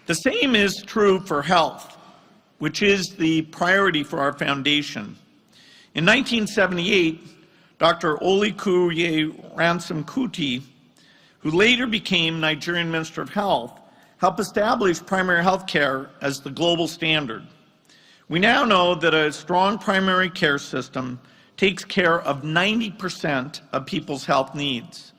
The same is true for health, which is the priority for our foundation. In 1978, Dr. Olikuye Ransom Kuti, who later became Nigerian Minister of Health, helped establish primary health care as the global standard. We now know that a strong primary care system takes care of 90% of people's health needs.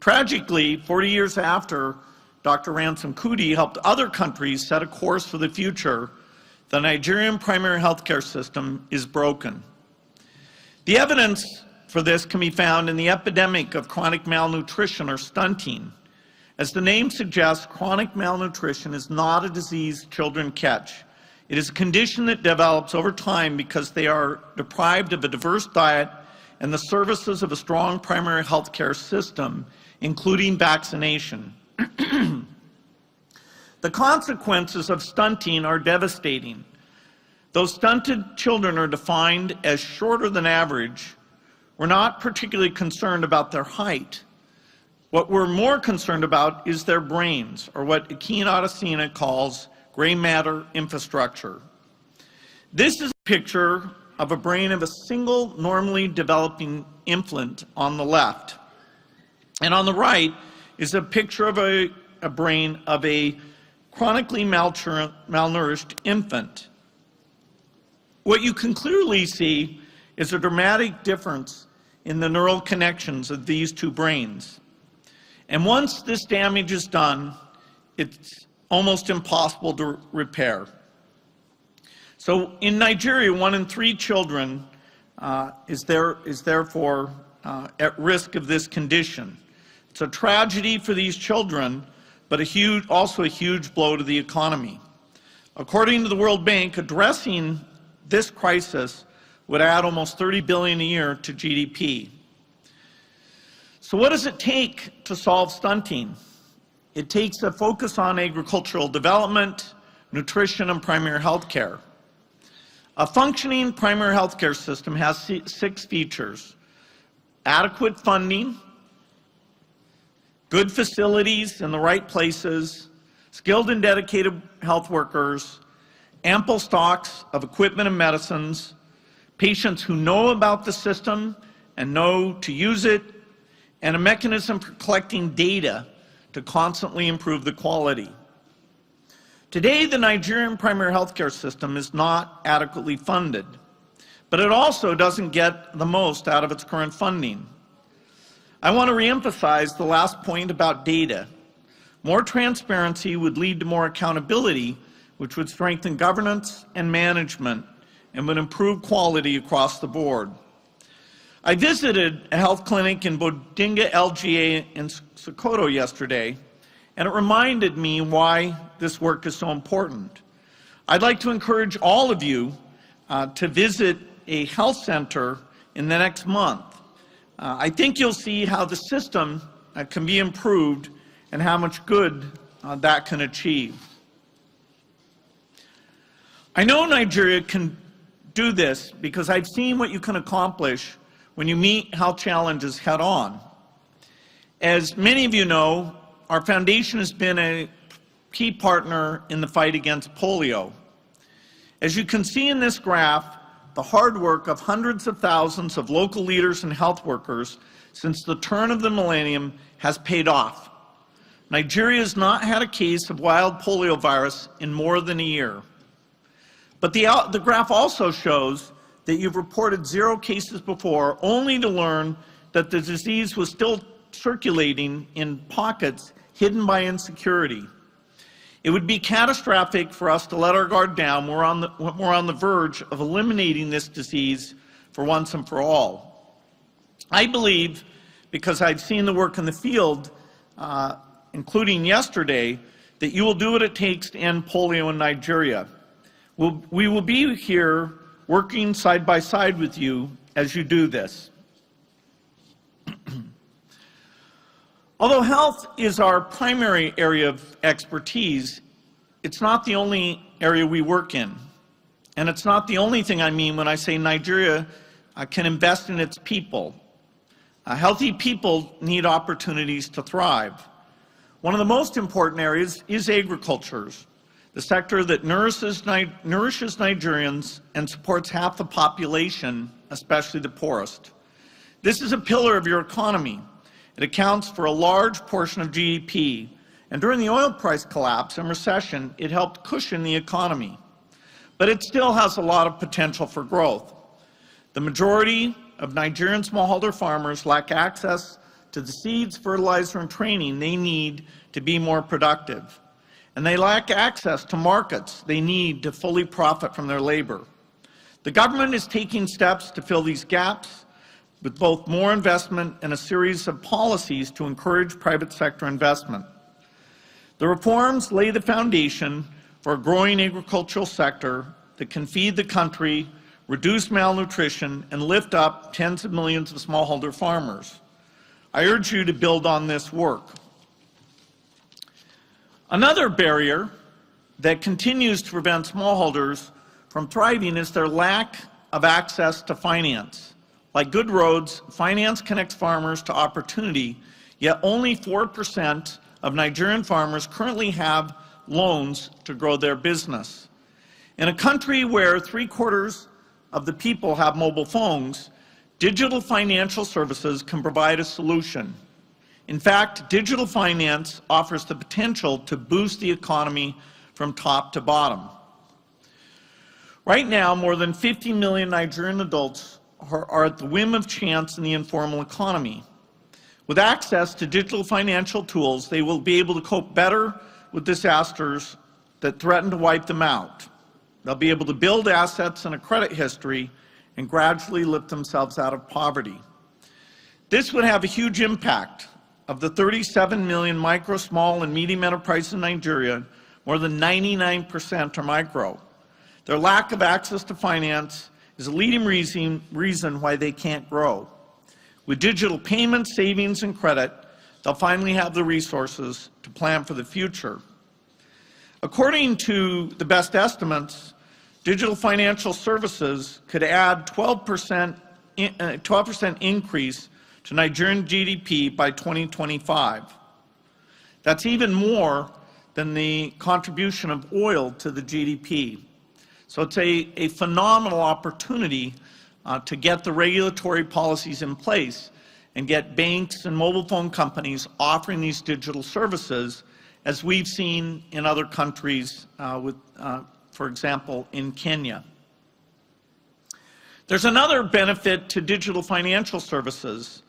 Tragically, 40 years after Dr. Ransom Kuti helped other countries set a course for the future, the Nigerian primary health care system is broken. The evidence for this can be found in the epidemic of chronic malnutrition or stunting. As the name suggests, chronic malnutrition is not a disease children catch. It is a condition that develops over time because they are deprived of a diverse diet and the services of a strong primary health care system, including vaccination. The consequences of stunting are devastating. Though stunted children are defined as shorter than average, we're not particularly concerned about their height. What we're more concerned about is their brains, or what Akin Adesina calls gray matter infrastructure. This is a picture of a brain of a single normally developing infant on the left. And on the right is a picture of a brain of a chronically malnourished infant. What you can clearly see is a dramatic difference in the neural connections of these two brains. And once this damage is done, it's almost impossible to repair. So in Nigeria, 1 in 3 children is therefore at risk of this condition. It's a tragedy for these children, but also a huge blow to the economy. According to the World Bank, addressing this crisis would add almost $30 billion a year to GDP. So what does it take to solve stunting? It takes a focus on agricultural development, nutrition, and primary health care. A functioning primary health care system has 6 features: adequate funding, good facilities in the right places, skilled and dedicated health workers, ample stocks of equipment and medicines, patients who know about the system and know to use it, and a mechanism for collecting data to constantly improve the quality. Today, the Nigerian primary health care system is not adequately funded, but it also doesn't get the most out of its current funding. I want to reemphasize the last point about data. More transparency would lead to more accountability, which would strengthen governance and management and would improve quality across the board. I visited a health clinic in Bodinga LGA in Sokoto yesterday, and it reminded me why this work is so important. I'd like to encourage all of you to visit a health center in the next month. I think you'll see how the system can be improved and how much good that can achieve. I know Nigeria can do this because I've seen what you can accomplish when you meet health challenges head on. As many of you know, our foundation has been a key partner in the fight against polio. As you can see in this graph, the hard work of hundreds of thousands of local leaders and health workers since the turn of the millennium has paid off. Nigeria has not had a case of wild polio virus in more than a year. But the graph also shows that you've reported 0 cases before, only to learn that the disease was still circulating in pockets hidden by insecurity. It would be catastrophic for us to let our guard down. We're on the verge of eliminating this disease for once and for all. I believe, because I've seen the work in the field, including yesterday, that you will do what it takes to end polio in Nigeria. We will be here working side by side with you as you do this. Although health is our primary area of expertise, it's not the only area we work in. And it's not the only thing I mean when I say Nigeria can invest in its people. Healthy people need opportunities to thrive. One of the most important areas is agriculture, the sector that nourishes Nigerians and supports half the population, especially the poorest. This is a pillar of your economy. It accounts for a large portion of GDP, and during the oil price collapse and recession, it helped cushion the economy. But it still has a lot of potential for growth. The majority of Nigerian smallholder farmers lack access to the seeds, fertilizer, and training they need to be more productive. And they lack access to markets they need to fully profit from their labor. The government is taking steps to fill these gaps with both more investment and a series of policies to encourage private sector investment. The reforms lay the foundation for a growing agricultural sector that can feed the country, reduce malnutrition, and lift up tens of millions of smallholder farmers. I urge you to build on this work. Another barrier that continues to prevent smallholders from thriving is their lack of access to finance. Like good roads, finance connects farmers to opportunity, yet only 4% of Nigerian farmers currently have loans to grow their business. In a country where 3/4 of the people have mobile phones, digital financial services can provide a solution. In fact, digital finance offers the potential to boost the economy from top to bottom. Right now, more than 50 million Nigerian adults are at the whim of chance in the informal economy. With access to digital financial tools, they will be able to cope better with disasters that threaten to wipe them out. They'll be able to build assets and a credit history and gradually lift themselves out of poverty. This would have a huge impact. Of the 37 million micro, small, and medium enterprises in Nigeria, more than 99% are micro. Their lack of access to finance is a leading reason why they can't grow. With digital payments, savings, and credit, they'll finally have the resources to plan for the future. According to the best estimates, digital financial services could add 12% increase to Nigerian GDP by 2025. That's even more than the contribution of oil to the GDP. So it's a phenomenal opportunity to get the regulatory policies in place and get banks and mobile phone companies offering these digital services, as we've seen in other countries, for example, in Kenya. There's another benefit to digital financial services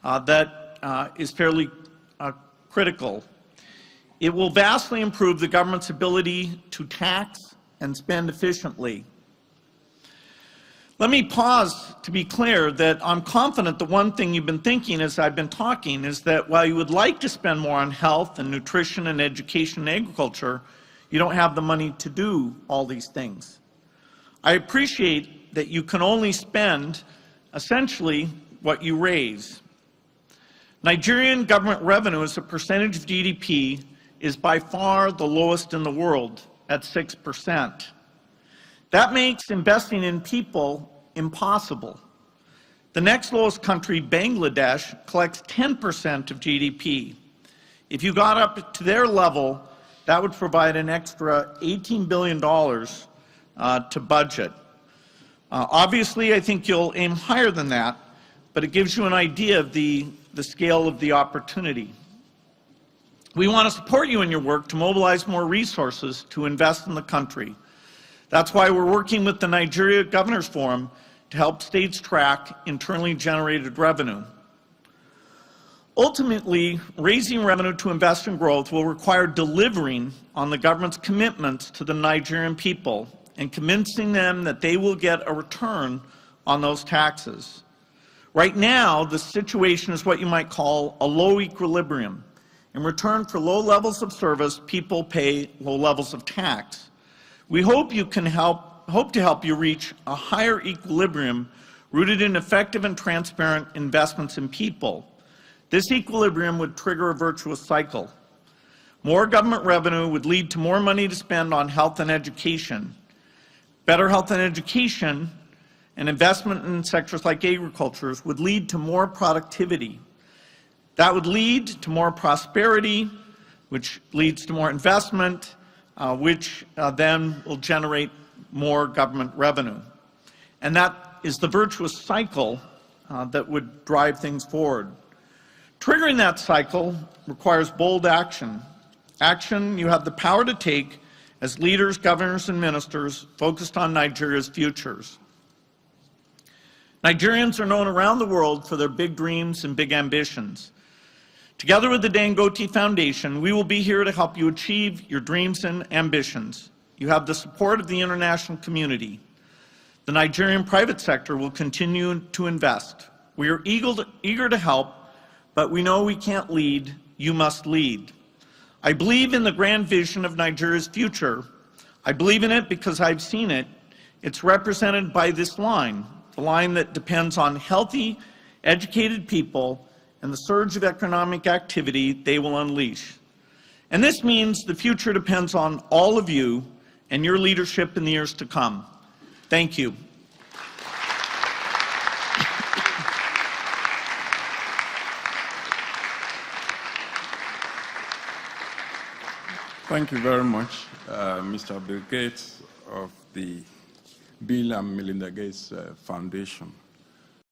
that is fairly critical. It will vastly improve the government's ability to tax and spend efficiently. Let me pause to be clear that I'm confident the one thing you've been thinking as I've been talking is that while you would like to spend more on health and nutrition and education and agriculture, you don't have the money to do all these things. I appreciate that you can only spend essentially what you raise. Nigerian government revenue as a percentage of GDP is by far the lowest in the world at 6%. That makes investing in people impossible. The next lowest country, Bangladesh, collects 10% of GDP. If you got up to their level, that would provide an extra $18 billion to budget. Obviously, I think you'll aim higher than that, but it gives you an idea of the scale of the opportunity. We want to support you in your work to mobilize more resources to invest in the country. That's why we're working with the Nigeria Governors Forum to help states track internally generated revenue. Ultimately, raising revenue to invest in growth will require delivering on the government's commitments to the Nigerian people and convincing them that they will get a return on those taxes. Right now, the situation is what you might call a low equilibrium. In return for low levels of service, people pay low levels of tax. We hope to help you reach a higher equilibrium rooted in effective and transparent investments in people. This equilibrium would trigger a virtuous cycle. More government revenue would lead to more money to spend on health and education. Better health and education and investment in sectors like agriculture would lead to more productivity. That would lead to more prosperity, which leads to more investment, which then will generate more government revenue. And that is the virtuous cycle that would drive things forward. Triggering that cycle requires bold action. Action you have the power to take as leaders, governors, and ministers focused on Nigeria's futures. Nigerians are known around the world for their big dreams and big ambitions. Together with the Dangote Foundation, we will be here to help you achieve your dreams and ambitions. You have the support of the international community. The Nigerian private sector will continue to invest. We are eager to help, but we know we can't lead. You must lead. I believe in the grand vision of Nigeria's future. I believe in it because I've seen it. It's represented by this line, the line that depends on healthy, educated people and the surge of economic activity they will unleash. And this means the future depends on all of you and your leadership in the years to come. Thank you. Thank you very much, Mr. Bill Gates of the Bill and Melinda Gates Foundation.